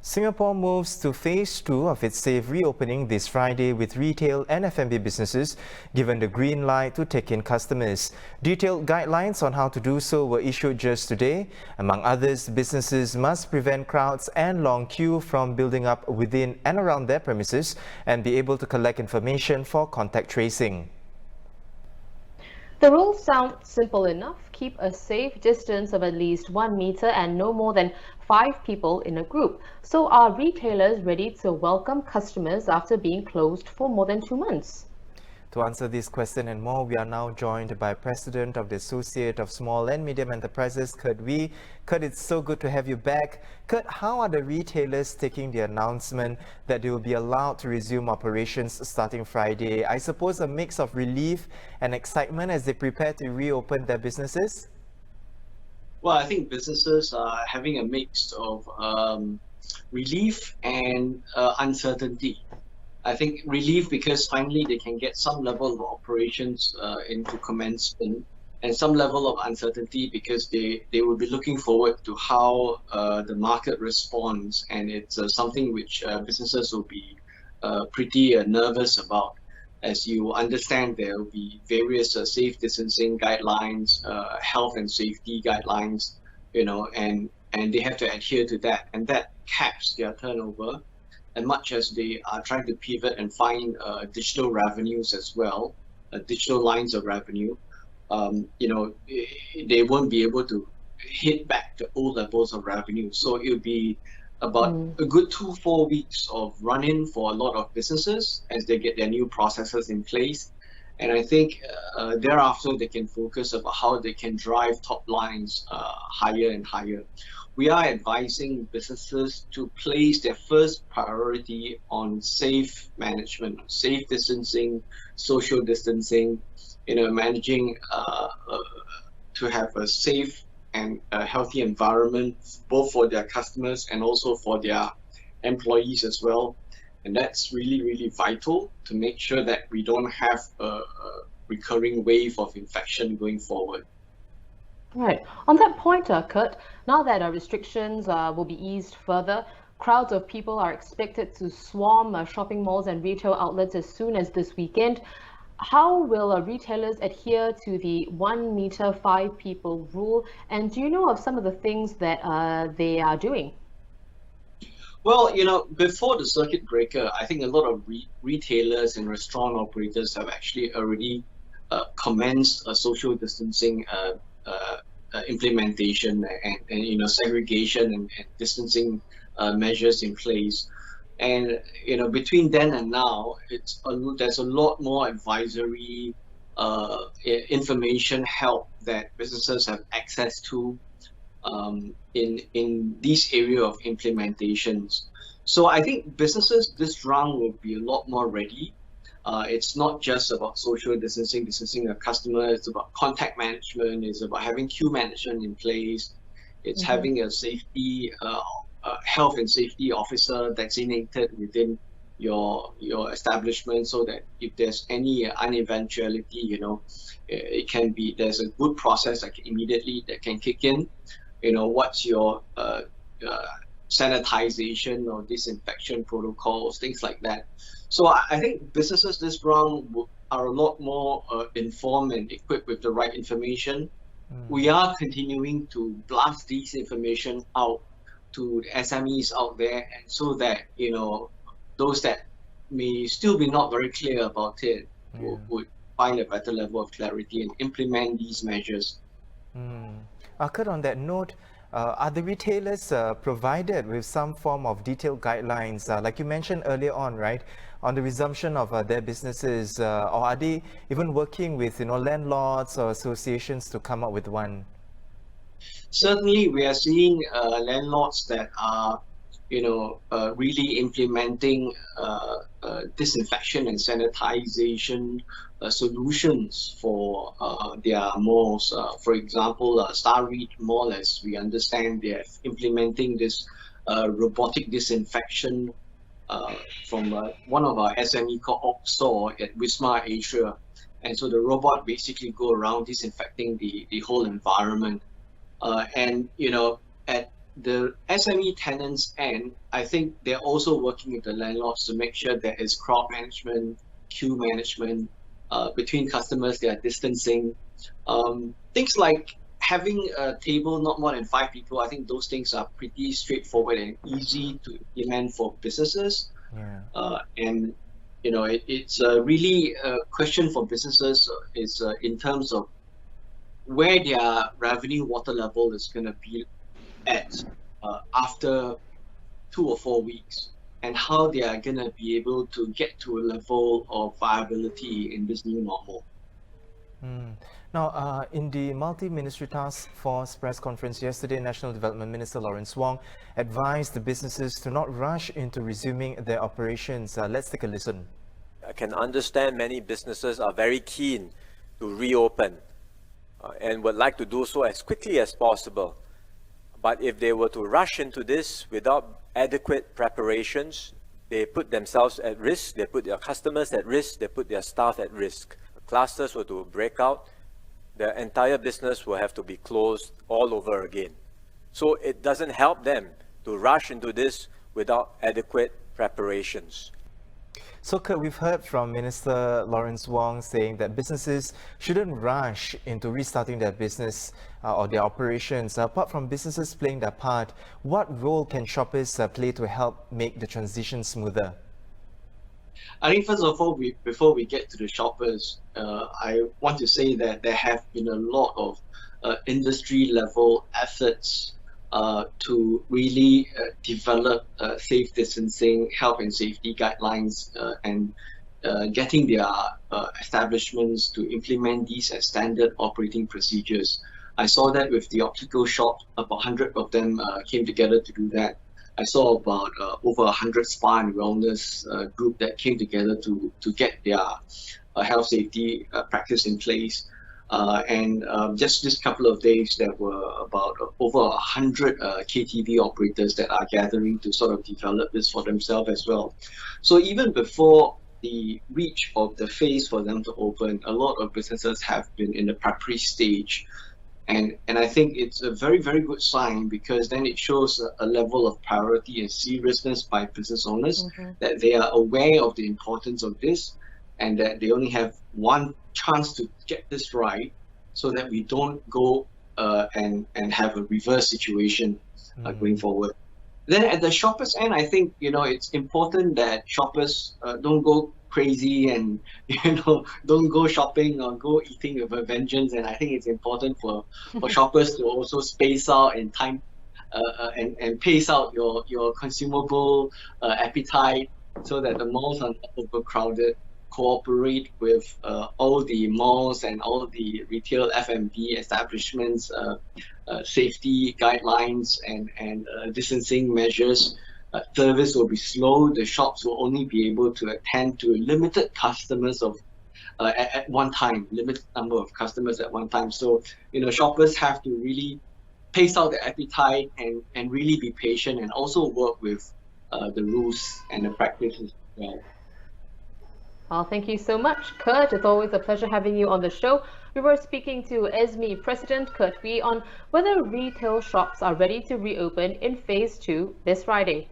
Singapore moves to phase 2 of its safe reopening this Friday with retail and F&B businesses given the green light to take in customers. Detailed guidelines on how to do so were issued just today. Among others, businesses must prevent crowds and long queue from building up within and around their premises and be able to collect information for contact tracing. The rules sound simple enough. Keep a safe distance of at least 1 meter and no more than 5 people in a group. So are retailers ready to welcome customers after being closed for more than 2 months? To answer this question and more, we are now joined by President of the Associate of Small and Medium Enterprises, Kurt Wee. Kurt, it's so good to have you back. Kurt, how are the retailers taking the announcement that they will be allowed to resume operations starting Friday? I suppose a mix of relief and excitement as they prepare to reopen their businesses? Well, I think businesses are having a mix of relief and uncertainty. I think relief because finally they can get some level of operations into commencement, and some level of uncertainty because they will be looking forward to how the market responds, and it's something which businesses will be pretty nervous about. As you understand, there will be various safe distancing guidelines, health and safety guidelines, and they have to adhere to that, and that caps their turnover. And much as they are trying to pivot and find digital revenues as well, digital lines of revenue, they won't be able to hit back to old levels of revenue. So it'll be about a good 2-4 weeks of run-in for a lot of businesses as they get their new processes in place. And I think thereafter they can focus about how they can drive top lines higher and higher. We are advising businesses to place their first priority on safe management, safe distancing, social distancing, managing to have a safe and a healthy environment, both for their customers and also for their employees as well. And that's really, really vital to make sure that we don't have a recurring wave of infection going forward. Right. On that point, Kurt, now that restrictions will be eased further, crowds of people are expected to swarm shopping malls and retail outlets as soon as this weekend. How will retailers adhere to the 1 meter 5 people rule? And do you know of some of the things that they are doing? Well, before the circuit breaker, I think a lot of retailers and restaurant operators have actually already commenced a social distancing implementation and segregation and distancing measures in place. And between then and now, there's a lot more advisory information help that businesses have access to in this area of implementations. So I think businesses this round will be a lot more ready. It's not just about social distancing a customer. It's about contact management. It's about having queue management in place. It's having a safety, health and safety officer designated within your establishment, so that if there's any uneventuality, it can be, there's a good process that immediately that can kick in. What's your sanitization or disinfection protocols, things like that. So I think businesses this round are a lot more informed and equipped with the right information. We are continuing to blast this information out to the SMEs out there, and so that those that may still be not very clear about it would find a better level of clarity and implement these measures. Kurt, on that note, are the retailers provided with some form of detailed guidelines, like you mentioned earlier on, right, on the resumption of their businesses, or are they even working with landlords or associations to come up with one? Certainly, we are seeing landlords that are really implementing disinfection and sanitization solutions for their malls. For example, Starreed Mall, as we understand, they are implementing this robotic disinfection from one of our SME co-op store at Wisma Asia. And so the robot basically go around disinfecting the whole environment. And at the SME tenants end, I think they're also working with the landlords to make sure there is crowd management, queue management, between customers, they are distancing. Things like having a table not more than 5 people, I think those things are pretty straightforward and easy to implement for businesses. Yeah. And it's really a question for businesses is in terms of where their revenue water level is going to be at after 2 or 4 weeks, and how they are going to be able to get to a level of viability in this new normal. Now, in the Multi-Ministry Task Force press conference yesterday, National Development Minister Lawrence Wong advised the businesses to not rush into resuming their operations. Let's take a listen. I can understand many businesses are very keen to reopen and would like to do so as quickly as possible. But if they were to rush into this without adequate preparations, they put themselves at risk, they put their customers at risk, they put their staff at risk. Clusters were to break out, the entire business will have to be closed all over again. So it doesn't help them to rush into this without adequate preparations. So, Kurt, we've heard from Minister Lawrence Wong saying that businesses shouldn't rush into restarting their business or their operations. Apart from businesses playing their part, what role can shoppers play to help make the transition smoother? I think first of all, before we get to the shoppers, I want to say that there have been a lot of industry level efforts to really develop safe distancing, health and safety guidelines, and getting their establishments to implement these as standard operating procedures. I saw that with the optical shop, about 100 of them came together to do that. I saw about over 100 spa and wellness group that came together to get their health safety practice in place. And just this couple of days, there were about over 100 KTV operators that are gathering to sort of develop this for themselves as well. So even before the reach of the phase for them to open, a lot of businesses have been in the preparatory stage. And I think it's a very, very good sign, because then it shows a level of priority and seriousness by business owners, that they are aware of the importance of this, and that they only have one chance to get this right, so that we don't go and have a reverse situation going forward. Then at the shoppers end, I think it's important that shoppers don't go crazy and don't go shopping or go eating with a vengeance. And I think it's important for shoppers to also space out in time and pace out your consumable appetite, so that the malls are not overcrowded. Cooperate with all the malls and all the retail F&B establishments, safety guidelines and distancing measures. Service will be slow. The shops will only be able to attend to limited customers at one time, limited number of customers at one time. So shoppers have to really pace out their appetite and really be patient, and also work with the rules and the practices as well. Well, thank you so much, Kurt. It's always a pleasure having you on the show. We were speaking to ESME President Kurt Wee on whether retail shops are ready to reopen in Phase 2 this Friday.